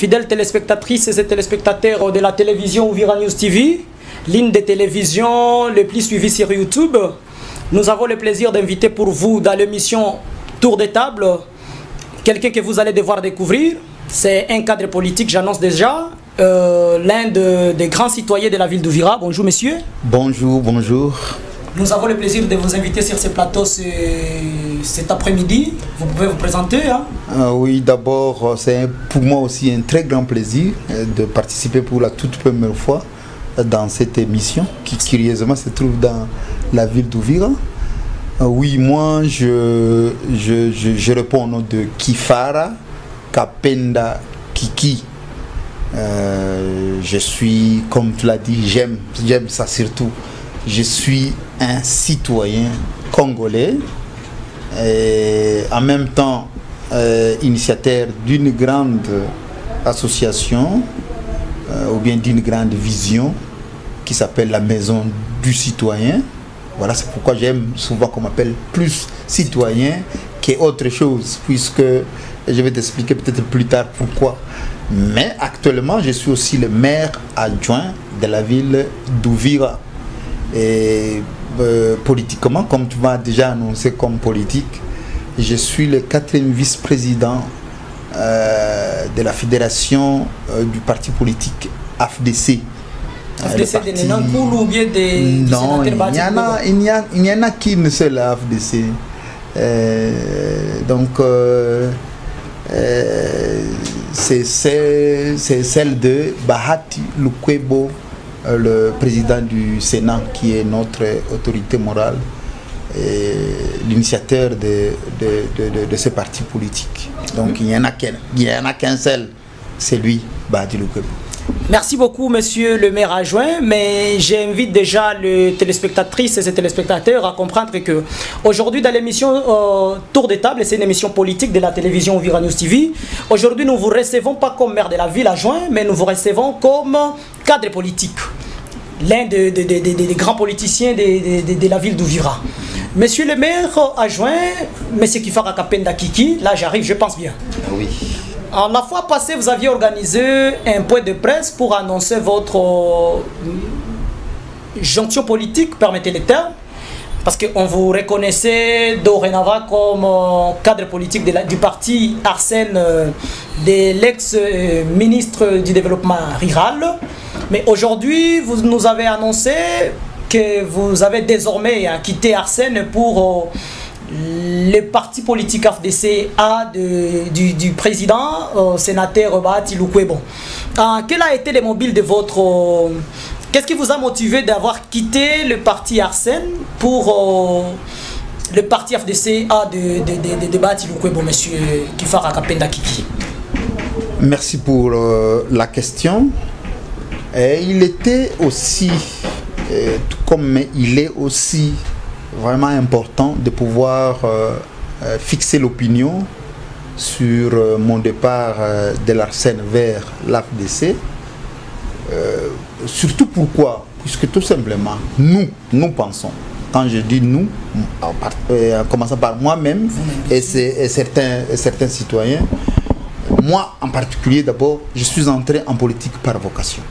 Fidèles téléspectatrices et téléspectateurs de la télévision Ouvira News TV, l'une des télévisions les plus suivies sur YouTube, nous avons le plaisir d'inviter pour vous dans l'émission Tour de table quelqu'un que vous allez devoir découvrir. C'est un cadre politique, j'annonce déjà, l'un des grands citoyens de la ville d'Ouvira. Bonjour monsieur. Bonjour, bonjour. Nous avons le plaisir de vous inviter sur ce plateau cet après-midi. Vous pouvez vous présenter, hein? Oui, d'abord, c'est pour moi aussi un très grand plaisir de participer pour la toute première fois dans cette émission qui curieusement se trouve dans la ville d'Ouvira. Oui, moi je réponds au nom de Kifara Kapenda Kiki. Je suis, comme tu l'as dit, j'aime ça surtout. Je suis un citoyen congolais et en même temps initiateur d'une grande association ou bien d'une grande vision qui s'appelle la Maison du Citoyen. Voilà, c'est pourquoi j'aime souvent qu'on m'appelle plus citoyen qu'autre chose, puisque je vais t'expliquer peut-être plus tard pourquoi. Mais actuellement, je suis aussi le maire adjoint de la ville d'Ouvira. Et politiquement, comme tu m'as déjà annoncé comme politique, je suis le 4e vice-président de la fédération du parti politique AFDC. AFDC de Nenankoulou ou bien des non, il n'y en a qu'une seule AFDC. Donc, c'est celle de Bahati Lukwebo, le président du Sénat, qui est notre autorité morale et l'initiateur de ce parti politique. Donc il n'y en a qu'un seul, c'est lui, Bahati Lukwebo. Merci beaucoup, monsieur le maire adjoint, mais j'invite déjà les téléspectatrices et les téléspectateurs à comprendre que aujourd'hui dans l'émission Tour de table, c'est une émission politique de la télévision Ouvira News TV. Aujourd'hui, nous ne vous recevons pas comme maire de la ville adjoint, mais nous vous recevons comme cadre politique, l'un des grands politiciens de la ville d'Ouvira. Monsieur le maire adjoint, monsieur Kifara Kapenda Kiki, là j'arrive, je pense bien. Oui. La fois passée, vous aviez organisé un point de presse pour annoncer votre jonction politique, permettez le terme, parce qu'on vous reconnaissait dorénavant comme cadre politique du parti Arsène, de l'ex-ministre du développement rural. Mais aujourd'hui, vous nous avez annoncé que vous avez désormais quitté Arsène pour le parti politique AFDC du président sénateur Bahati Lukwebo. Quel a été le mobile de votre... Qu'est-ce qui vous a motivé d'avoir quitté le parti Arsène pour le parti AFDC de Bahati Lukwebo, monsieur Kifara Kapenda Kiki? Merci pour la question. Et il était aussi, tout comme il est aussi vraiment important de pouvoir fixer l'opinion sur mon départ de l'Arsène vers l'AFDC. Surtout pourquoi? Puisque tout simplement, nous pensons, quand je dis nous, en commençant par moi-même et certains citoyens, moi en particulier d'abord, je suis entré en politique par vocation.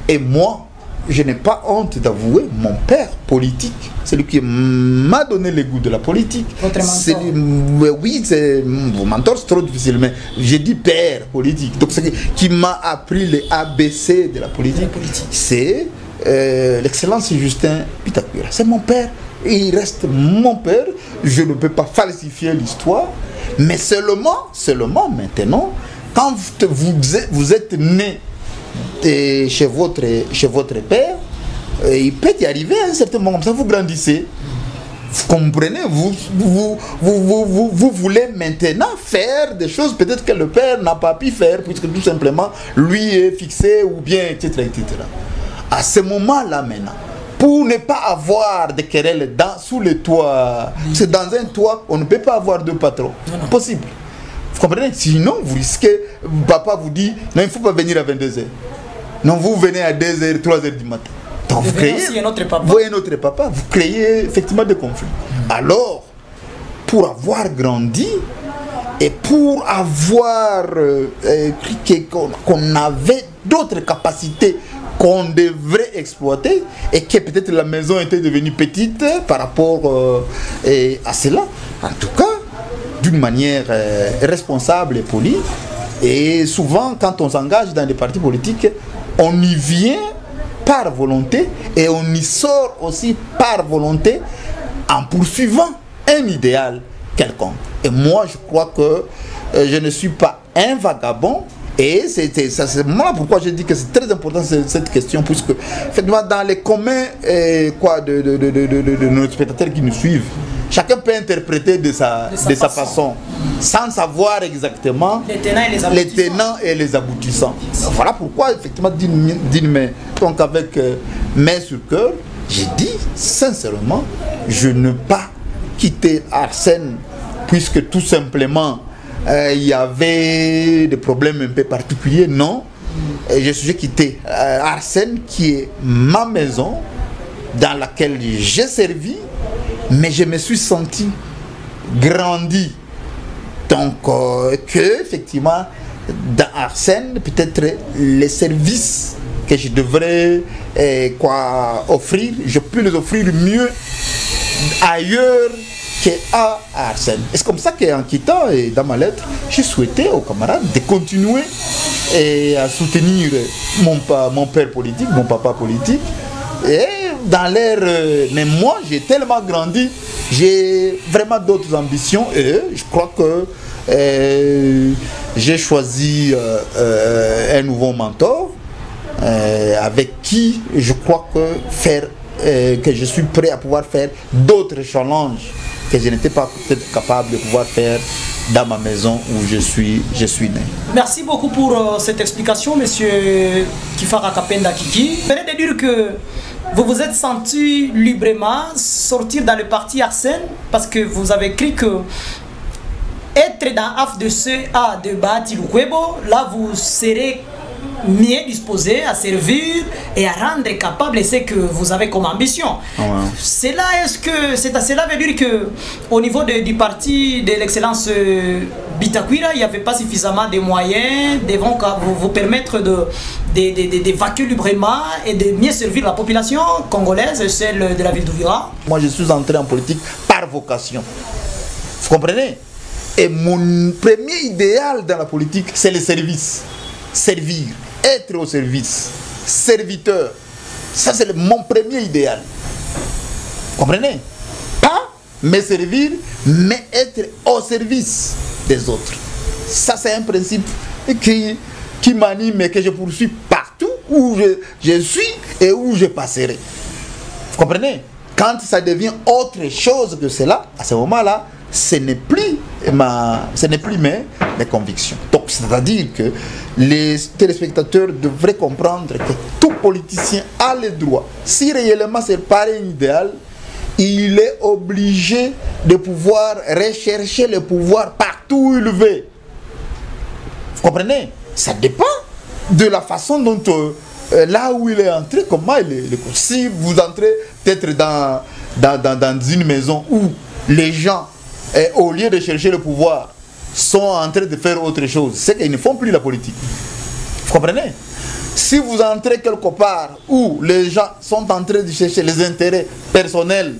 Et moi, je n'ai pas honte d'avouer mon père politique, celui qui m'a donné le goût de la politique. Votre mentor. Oui, c'est mon mentor, c'est trop difficile, mais j'ai dit père politique. Donc, c'est qui m'a appris les ABC de la politique. C'est l'excellence Justin Pitakura. C'est mon père et il reste mon père. Je ne peux pas falsifier l'histoire, mais seulement maintenant, quand vous êtes né chez votre père, il peut y arriver à un certain moment comme ça, vous grandissez, vous comprenez, vous voulez maintenant faire des choses peut-être que le père n'a pas pu faire, puisque tout simplement lui est fixé ou bien etc. À ce moment-là maintenant, pour ne pas avoir de querelles sous le toit, c'est dans un toit, on ne peut pas avoir deux patrons, possible. Vous comprenez? Sinon, vous risquez, papa vous dit, non, il ne faut pas venir à 22h. Non, vous venez à 2h, 3h du matin. Donc vous créez un autre papa. Vous créez effectivement des conflits. Alors, pour avoir grandi, Et pour avoir qu'on avait d'autres capacités qu'on devrait exploiter et que peut-être la maison était devenue petite par rapport à cela. En tout cas, d'une manière responsable et polie. Et souvent, quand on s'engage dans des partis politiques, on y vient par volonté et on y sort aussi par volonté en poursuivant un idéal quelconque. Et moi, je crois que je ne suis pas un vagabond. Et c'est moi pourquoi je dis que c'est très important cette question, puisque effectivement dans les communs de nos spectateurs qui nous suivent, chacun peut interpréter de sa façon, sans savoir exactement les tenants et les aboutissants. Voilà pourquoi effectivement donc avec main sur cœur, j'ai dit sincèrement, je ne pas quitter Arsène, puisque tout simplement il y avait des problèmes un peu particuliers, non. Je suis quitté Arsène, qui est ma maison, dans laquelle j'ai servi, mais je me suis senti grandi. Donc, que effectivement, dans Arsène, peut-être les services que je devrais offrir, je peux les offrir mieux ailleurs qu'à Arsène. Et c'est comme ça qu'en quittant, et dans ma lettre, j'ai souhaité aux camarades de continuer à soutenir mon père politique, mon papa politique. Et dans l'air, mais moi j'ai tellement grandi, j'ai vraiment d'autres ambitions et je crois que j'ai choisi un nouveau mentor avec qui je crois que je suis prêt à pouvoir faire d'autres challenges que je n'étais pas peut-être capable de pouvoir faire dans ma maison où je suis né. Merci beaucoup pour cette explication, monsieur Kifara Kapenda Kiki. Vous venez de dire que vous vous êtes senti librement sortir dans le parti Arsène parce que vous avez écrit que être dans AFDC de Bahati Lukwebo, là vous serez mieux disposé à servir et à rendre capable ce que vous avez comme ambition. Ouais. Cela veut dire que au niveau du parti de l'excellence Bitakwira, il n'y avait pas suffisamment de moyens devant vous permettre d'évacuer librement et de mieux servir la population congolaise, celle de la ville d'Uvira. Moi je suis entré en politique par vocation. Vous comprenez? Et mon premier idéal dans la politique, c'est le service. Servir, être au service, serviteur. Ça, c'est mon premier idéal. Vous comprenez? Pas me servir, mais être au service des autres. Ça, c'est un principe qui m'anime et que je poursuis partout où je suis et où je passerai. Vous comprenez? Quand ça devient autre chose que cela, à ce moment-là, ce n'est plus mes convictions. Donc, c'est-à-dire que les téléspectateurs devraient comprendre que tout politicien a le droit, si réellement c'est pas un idéal, il est obligé de pouvoir rechercher le pouvoir partout où il veut. Vous comprenez? Ça dépend de la façon dont là où il est entré, comment il est. Si vous entrez peut-être dans une maison où les gens, au lieu de chercher le pouvoir, sont en train de faire autre chose, c'est qu'ils ne font plus la politique. Vous comprenez? Si vous entrez quelque part où les gens sont en train de chercher les intérêts personnels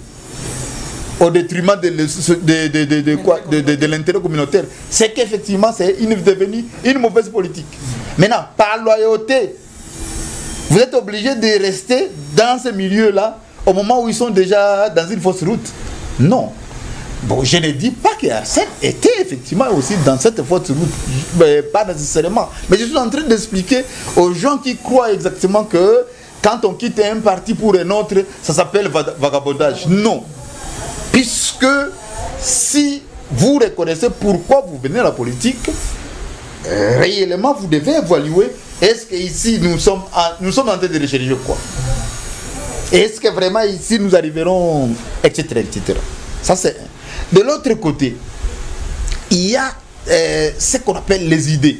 au détriment de l'intérêt communautaire, c'est qu'effectivement c'est devenu une mauvaise politique. Maintenant, par loyauté, vous êtes obligé de rester dans ce milieu-là au moment où ils sont déjà dans une fausse route. Non. Bon, je ne dis pas que Arsène était effectivement aussi dans cette fausse route, mais pas nécessairement. Mais je suis en train d'expliquer aux gens qui croient exactement que quand on quitte un parti pour un autre, ça s'appelle vagabondage. Non. Puisque si vous reconnaissez pourquoi vous venez à la politique, réellement vous devez évaluer, est-ce qu'ici nous sommes en train de rechercher quoi? Est-ce que vraiment ici nous arriverons, etc. etc. Ça c'est... De l'autre côté, il y a ce qu'on appelle les idées.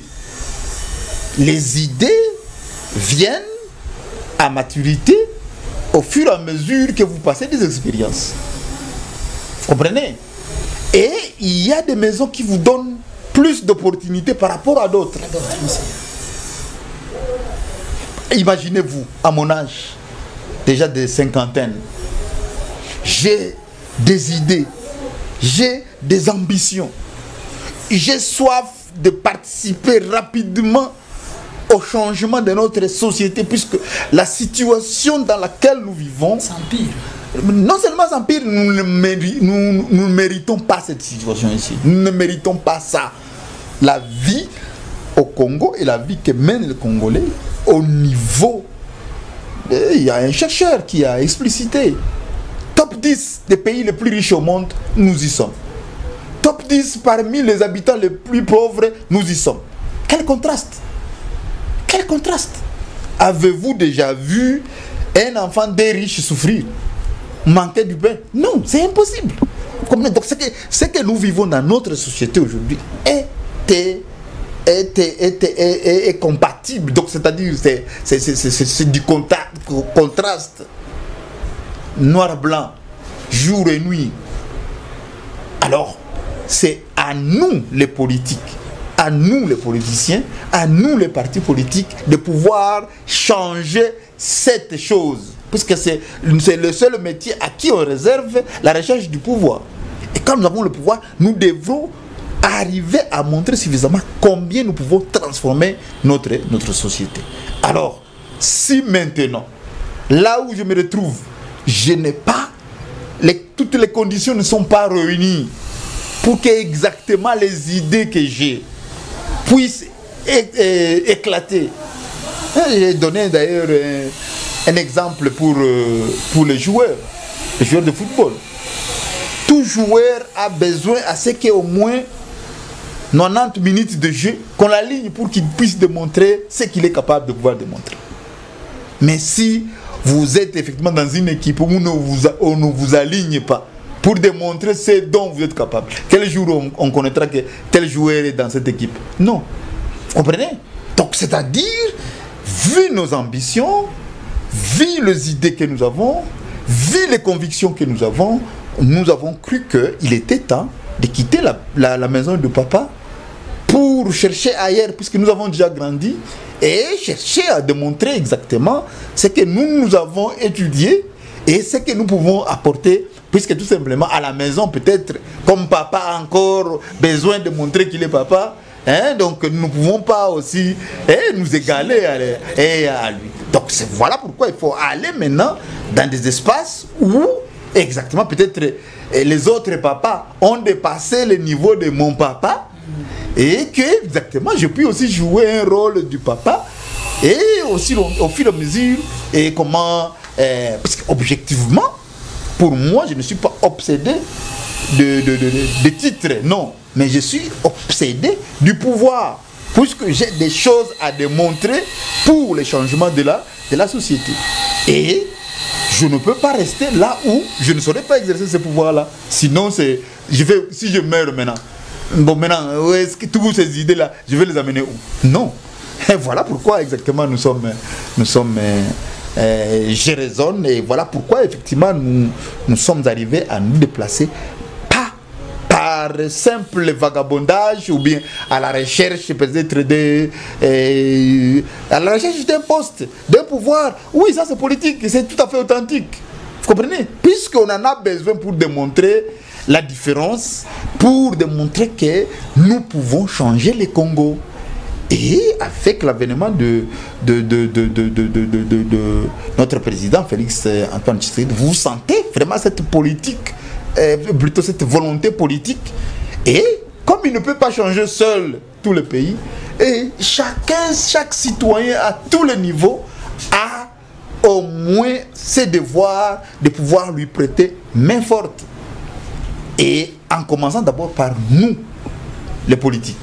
Les idées viennent à maturité au fur et à mesure que vous passez des expériences. Vous comprenez? Et il y a des maisons qui vous donnent plus d'opportunités par rapport à d'autres. Imaginez-vous, à mon âge, déjà de cinquantaine, j'ai des idées, j'ai des ambitions, j'ai soif de participer rapidement au changement de notre société, puisque la situation dans laquelle nous vivons s'empire. Non seulement s'empire, nous ne méritons pas cette situation ici. Nous ne méritons pas ça. La vie au Congo et la vie que mènent les Congolais au niveau... Il y a un chercheur qui a explicité. Top 10 des pays les plus riches au monde, nous y sommes. Top 10 parmi les habitants les plus pauvres, nous y sommes. Quel contraste! Quel contraste! Avez-vous déjà vu un enfant des riches souffrir? Manquer du pain? Non, c'est impossible. Donc ce que nous vivons dans notre société aujourd'hui est compatible. Donc c'est-à-dire c'est du contraste. Noir-blanc, jour et nuit. Alors, c'est à nous les politiques, à nous les politiciens, à nous les partis politiques de pouvoir changer cette chose. Puisque c'est le seul métier à qui on réserve la recherche du pouvoir. Et quand nous avons le pouvoir, nous devrons arriver à montrer suffisamment combien nous pouvons transformer notre société. Alors, si maintenant, là où je me retrouve, je n'ai pas, toutes les conditions ne sont pas réunies pour que exactement les idées que j'ai puissent éclater. J'ai donné d'ailleurs un exemple pour les joueurs de football. Tout joueur a besoin à ce qu'il y ait au moins 90 minutes de jeu qu'on l'aligne pour qu'il puisse démontrer ce qu'il est capable de pouvoir démontrer. Mais si vous êtes effectivement dans une équipe où on ne vous aligne pas pour démontrer ce dont vous êtes capable, quel jour on connaîtra que tel joueur est dans cette équipe? Non. Vous comprenez? Donc c'est-à-dire, vu nos ambitions, vu les idées que nous avons, vu les convictions que nous avons cru qu'il était temps de quitter la maison de papa pour chercher ailleurs, puisque nous avons déjà grandi, et chercher à démontrer exactement ce que nous avons étudié et ce que nous pouvons apporter, puisque tout simplement à la maison, peut-être, comme papa a encore besoin de montrer qu'il est papa, donc nous ne pouvons pas aussi nous égaler à lui. Donc voilà pourquoi il faut aller maintenant dans des espaces où exactement peut-être les autres papas ont dépassé le niveau de mon papa et que exactement je puis aussi jouer un rôle du papa et aussi au fur et à mesure et comment parce qu'objectivement pour moi je ne suis pas obsédé de titres, non, mais je suis obsédé du pouvoir, puisque j'ai des choses à démontrer pour le changement de la société. Et je ne peux pas rester là où je ne saurais pas exercer ce pouvoir-là. Sinon, si je meurs maintenant, bon maintenant, où est-ce que toutes ces idées-là, je vais les amener où? Non. Et voilà pourquoi exactement nous sommes je raisonne, et voilà pourquoi effectivement nous sommes arrivés à nous déplacer par simple vagabondage ou bien à la recherche peut-être à la recherche d'un poste, d'un pouvoir. Oui, ça c'est politique, c'est tout à fait authentique. Vous comprenez? Puisqu'on en a besoin pour démontrer la différence, pour démontrer que nous pouvons changer le Congo. Et avec l'avènement de notre président Félix Antoine Tshisekedi, vous sentez vraiment cette politique, plutôt cette volonté politique. Et comme il ne peut pas changer seul tout le pays, et chaque citoyen à tous les niveaux a au moins ses devoirs de pouvoir lui prêter main forte. Et en commençant d'abord par nous, les politiques.